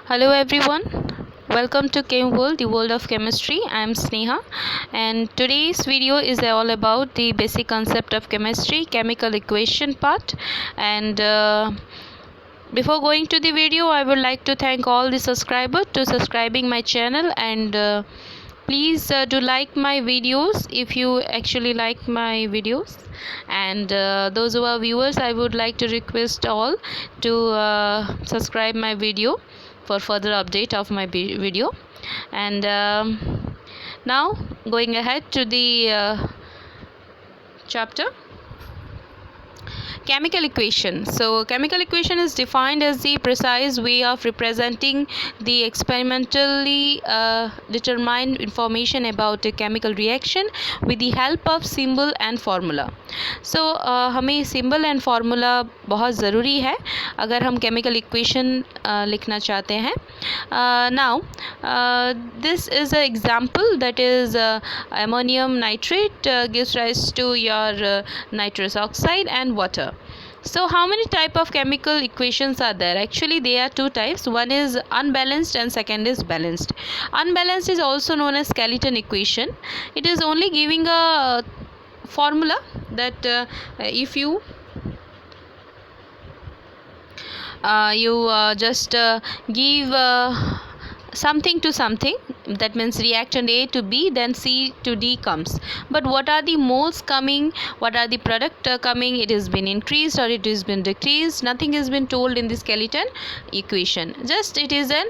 Hello everyone. Welcome to Chem World, the world of chemistry. I am Sneha, and today's video is all about the basic concept of chemistry, chemical equation part. And before going to the video, I would like to thank all the subscribers to subscribing my channel, and please do like my videos if you actually like my videos. And those who are viewers, I would like to request all to subscribe my video for further update of my video. And now going ahead to the chapter chemical equation. So chemical equation is defined as the precise way of representing the experimentally determined information about a chemical reaction with the help of symbol and formula. So हमें symbol and formula बहुत ज़रूरी है अगर हम chemical equation लिखना चाहते हैं. Now this is an example, that is ammonium nitrate gives rise to your nitrous oxide and water. So how many type of chemical equations are there? Actually there are two types. One is unbalanced and second is balanced. Unbalanced is also known as skeleton equation. It is only giving a formula that if you just give something to something, that means reactant A to B, then C to D comes. But what are the moles coming, what are the product coming, it has been increased or it has been decreased, nothing has been told in the skeleton equation. Just it is an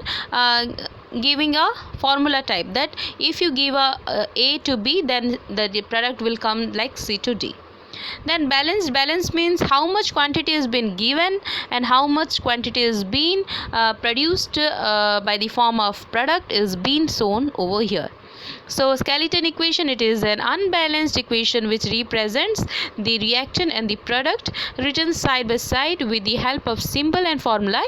giving a formula type, that if you give A to B, then the product will come like C to D. Then balance means how much quantity has been given and how much quantity is being produced by the form of product is being shown over here. So skeleton equation, it is an unbalanced equation which represents the reaction and the product written side by side with the help of symbol and formula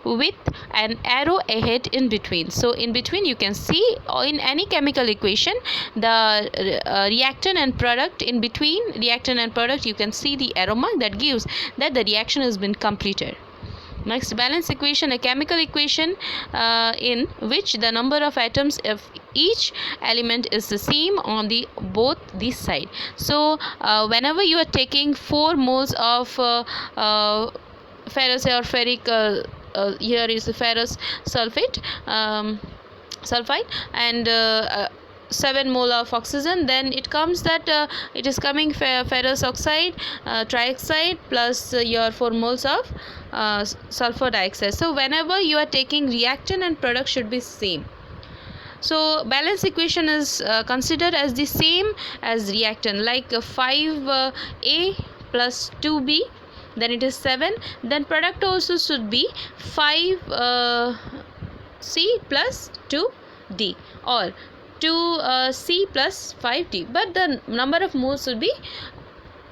with an arrow ahead in between. So in between you can see, in any chemical equation, the reactant and product, in between reactant and product you can see the arrow mark that gives that the reaction has been completed. Next, balance equation, a chemical equation in which the number of atoms of each element is the same on the both this side. So whenever you are taking 4 moles of ferrous or ferric, here is the ferrous sulfate, sulfide, and 7 mole of oxygen, then it comes that it is coming ferrous oxide, trioxide plus your 4 moles of sulfur dioxide. So whenever you are taking reactant and product should be same. So balance equation is considered as the same as reactant, like 5A plus 2B, then it is 7. Then product also should be 5C plus 2D or 2C plus 5D, but the number of moles should be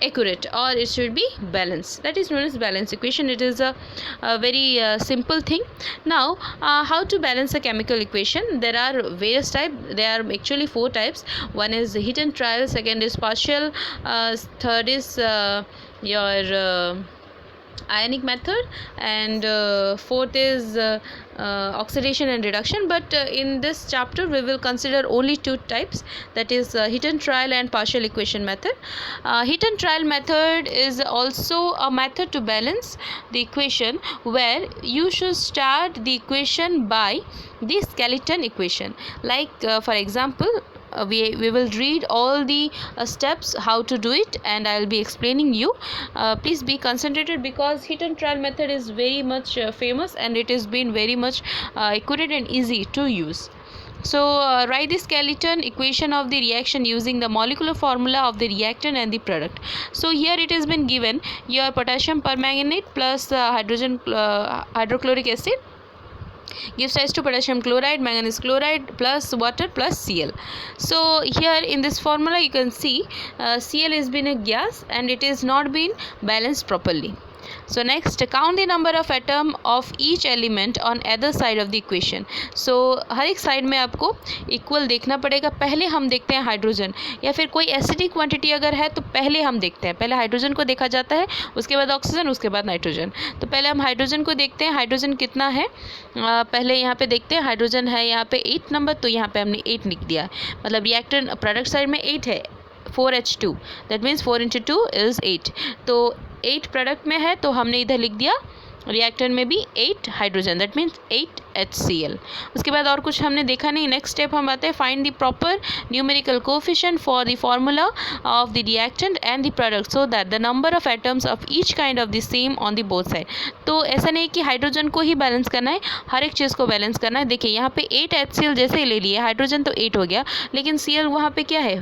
accurate or it should be balanced. That is known as balance equation. It is a very simple thing. Now how to balance a chemical equation? There are various types. There are actually 4 types. One is hit and trial, second is partial, third is your ionic method, and fourth is oxidation and reduction. But in this chapter we will consider only 2 types, that is hit and trial and partial equation method. Hit and trial method is also a method to balance the equation, where you should start the equation by the skeleton equation. Like for example, we will read all the steps how to do it, and I will be explaining you. Please be concentrated, because hit and trial method is very much famous, and it has been very much accurate and easy to use. So write the skeleton equation of the reaction using the molecular formula of the reactant and the product. So here it has been given your potassium permanganate plus hydrochloric acid gives rise to potassium chloride, manganese chloride plus water plus Cl. So here in this formula you can see Cl has been a gas and it is not been balanced properly. So next, count the number of atom of each element on other side of the equation. So हर एक side में आपको equal देखना पड़ेगा। पहले हम देखते हैं हाइड्रोजन, या फिर कोई एसिडिक क्वांटिटी अगर है तो पहले हम देखते हैं, पहले हाइड्रोजन को देखा जाता है, उसके बाद ऑक्सीजन, उसके बाद नाइट्रोजन। तो पहले हम हाइड्रोजन को देखते हैं, हाइड्रोजन कितना है पहले यहाँ पे देखते हैं। हाइड्रोजन है यहाँ पे 8 नंबर, तो यहाँ पे हमने 8 लिख दिया, मतलब रिएक्टर प्रोडक्ट साइड में 8 है, 4H2, दैट मीन्स 4 × 2 इज़ 8। तो 8 प्रोडक्ट में है तो हमने इधर लिख दिया रिएक्टर में भी 8 हाइड्रोजन, दैट मीन्स 8 HCl। उसके बाद और कुछ हमने देखा नहीं। नेक्स्ट स्टेप हम आते हैं, find the proper numerical coefficient for the formula of the reactant and the product so that the number of atoms of each kind of the same on the both side. तो ऐसा नहीं कि hydrogen को ही balance करना है, हर एक चीज़ को balance करना है। देखिए यहाँ पे 8 HCl जैसे ही ले लिए, हाइड्रोजन तो 8 हो गया, लेकिन Cl वहाँ पे क्या है,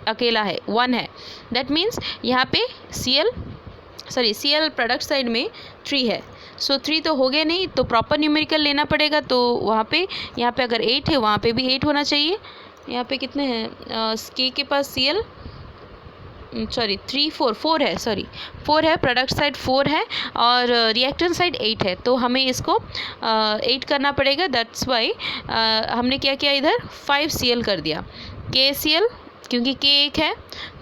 अकेला है, 1 है। दैट मीन्स यहाँ पे Cl प्रोडक्ट साइड में 3 है। सो 3 तो हो गया नहीं, तो प्रॉपर न्यूमेरिकल लेना पड़ेगा। तो वहाँ पे, यहाँ पे अगर 8 है वहाँ पे भी 8 होना चाहिए। यहाँ पे कितने हैं, के पास Cl 4 है, 4 है, प्रोडक्ट साइड 4 है और रिएक्टेंट साइड 8 है। तो हमें इसको 8 करना पड़ेगा। दैट्स वाई हमने क्या किया, इधर 5Cl कर दिया। KCl, क्योंकि K 1 है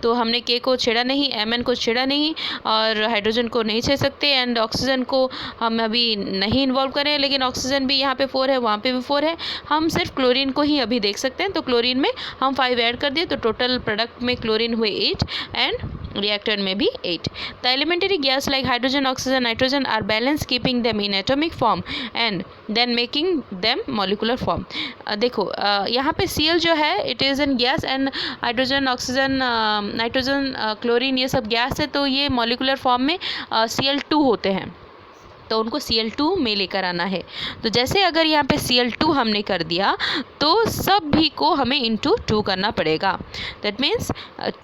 तो हमने K को छेड़ा नहीं, Mn को छेड़ा नहीं, और हाइड्रोजन को नहीं छेड़ सकते, एंड ऑक्सीजन को हम अभी नहीं इन्वॉल्व करें। लेकिन ऑक्सीजन भी यहाँ पे 4 है, वहाँ पे भी 4 है, हम सिर्फ क्लोरीन को ही अभी देख सकते हैं। तो क्लोरीन में हम 5 ऐड कर दिए, तो टोटल प्रोडक्ट में क्लोरीन हुए 8 एंड रिएक्टर में भी 8। The elementary gas like hydrogen, oxygen, nitrogen are balance keeping them in atomic form and then making them molecular form. देखो यहाँ पे Cl जो है it is an gas, and hydrogen, oxygen, nitrogen, chlorine ये सब gas है, तो ये मॉलिकुलर फॉर्म में Cl2 होते हैं, तो उनको Cl2 में लेकर आना है। तो जैसे अगर यहाँ पे Cl2 हमने कर दिया तो सब भी को हमें इंटू 2 करना पड़ेगा। That means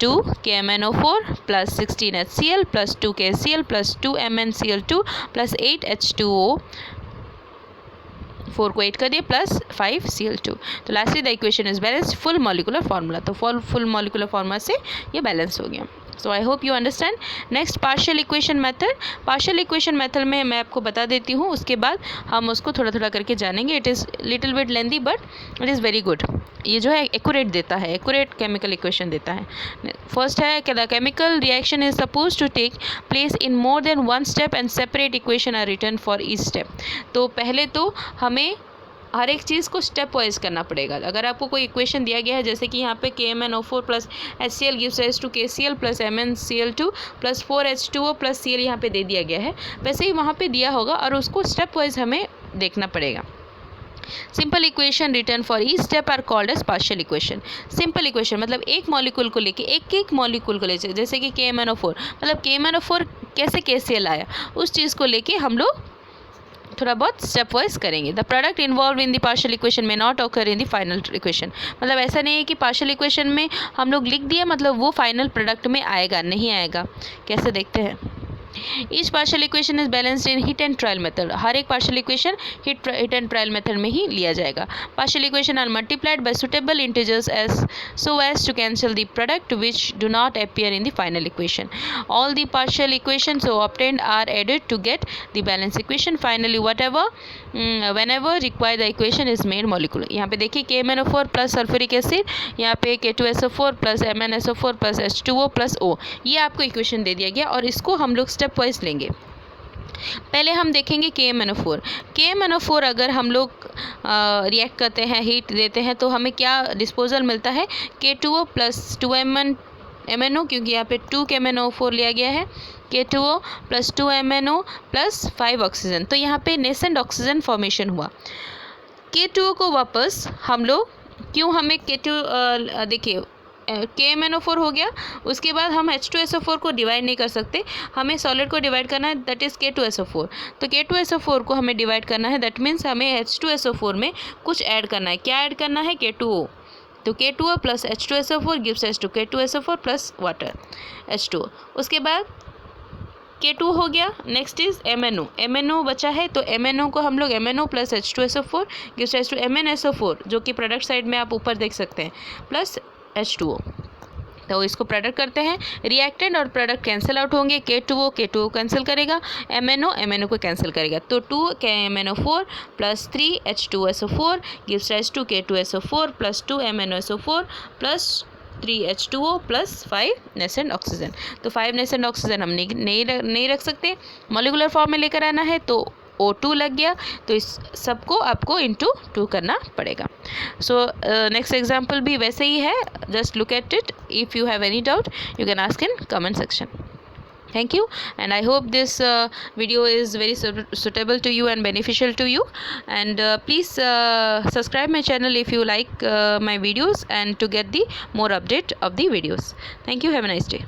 2 KMnO4 plus 16 HCl plus 2 KCl plus 2 MnCl2 plus 8 H2O, 4 को 8 कर दिए, प्लस 5 Cl2। तो lastly the equation is balanced full molecular formula. तो फुल मॉलिकुलर फार्मूला से ये बैलेंस हो गया। So I hope you understand. Next partial equation method. Partial equation method में मैं आपको बता देती हूँ, उसके बाद हम उसको थोड़ा थोड़ा करके जानेंगे। It is little bit lengthy but it is very good. ये जो है एक्यूरेट देता है, एक्यूरेट केमिकल इक्वेशन देता है। फर्स्ट है कि the chemical reaction is suppose to take place in more than one step and separate equation are written for each step. तो पहले तो हमें हर एक चीज़ को स्टेप वाइज करना पड़ेगा। अगर आपको कोई इक्वेशन दिया गया है, जैसे कि यहाँ पे KMnO4 plus HCl gives rise to KCl plus MnCl2 plus 4H2O plus Cl यहाँ पे दे दिया गया है, वैसे ही वहाँ पे दिया होगा और उसको स्टेप वाइज हमें देखना पड़ेगा। Simple equation written for each step are called as partial equation. Simple equation मतलब एक मॉलिक्यूल को लेके, एक मॉलिक्यूल को लेके, जैसे कि KMnO4, मतलब KMnO4 कैसे KCl आया, उस चीज़ को लेके हम लोग थोड़ा बहुत स्टेप वाइज करेंगे। The product involve in the partial equation में not occur in the final equation. मतलब ऐसा नहीं है कि पार्शियल इक्वेशन में हम लोग लिख दिया मतलब वो फाइनल प्रोडक्ट में आएगा, नहीं आएगा। कैसे देखते हैं। Each partial equation is balanced in hit and trial method. हर एक partial equation hit and trial method में ही लिया जाएगा। Partial equation are multiplied by suitable integers as so as to cancel the product which do not appear in the final equation. All the partial equations so obtained are added to get the balance equation. Finally whenever required the equation is made molecular. यहाँ पे देखिए KMnO4 plus sulphuric acid, यहाँ पे K2SO4 plus MnSO4 plus H2O plus O, ये आपको equation दे दिया गया और इसको हम लोग स्टेप वाइज लेंगे। पहले हम देखेंगे KMnO4 अगर हम लोग रिएक्ट करते हैं, हीट देते हैं, तो हमें क्या डिस्पोजल मिलता है, K2O प्लस 2MnO, क्योंकि यहाँ पे 2 KMnO4 लिया गया है, K2O plus 2MnO plus 5 oxygen. तो यहाँ पे नेसेंट ऑक्सीजन फॉर्मेशन हुआ। K2O को वापस हम लोग, क्यों हमें देखिए KMnO4 हो गया, उसके बाद हम H2SO4 को डिवाइड नहीं कर सकते, हमें सॉलिड को डिवाइड करना है, दैट इज़ K2SO4। तो K2SO4 को हमें डिवाइड करना है, दैट मीन्स हमें H2SO4 में कुछ ऐड करना है। क्या ऐड करना है, K2O। तो K2O plus H2SO4 gives rise to K2SO4 plus water H2O। उसके बाद K2 हो गया। नेक्स्ट इज MnO बचा है, तो MnO को हम लोग MnO plus H2SO4 gives rise to MnSO4, जो कि प्रोडक्ट साइड में आप ऊपर देख सकते हैं, प्लस H2O। तो इसको प्रोडक्ट करते हैं, रिएक्टेंट और प्रोडक्ट कैंसिल आउट होंगे, K2O K2O कैंसिल करेगा, MnO को कैंसिल करेगा, तो 2KMnO4 plus 3H2SO4 gives rise to K2SO4 plus 2MnOSO4 plus 3H2O plus 5 nascent oxygen. तो 5 नेसेंट ऑक्सीजन हम नहीं रख सकते, मॉलिक्यूलर फॉर्म में लेकर आना है, तो O2 लग गया, तो इस सबको आपको इंटू 2 करना पड़ेगा। सो नेक्स्ट एग्जाम्पल भी वैसे ही है, just look at it, if you have any doubt you can ask in comment section. Thank you, and I hope this video is very suitable to you and beneficial to you, and please subscribe my channel if you like my videos and to get the more update of the videos. Thank you, have a nice day.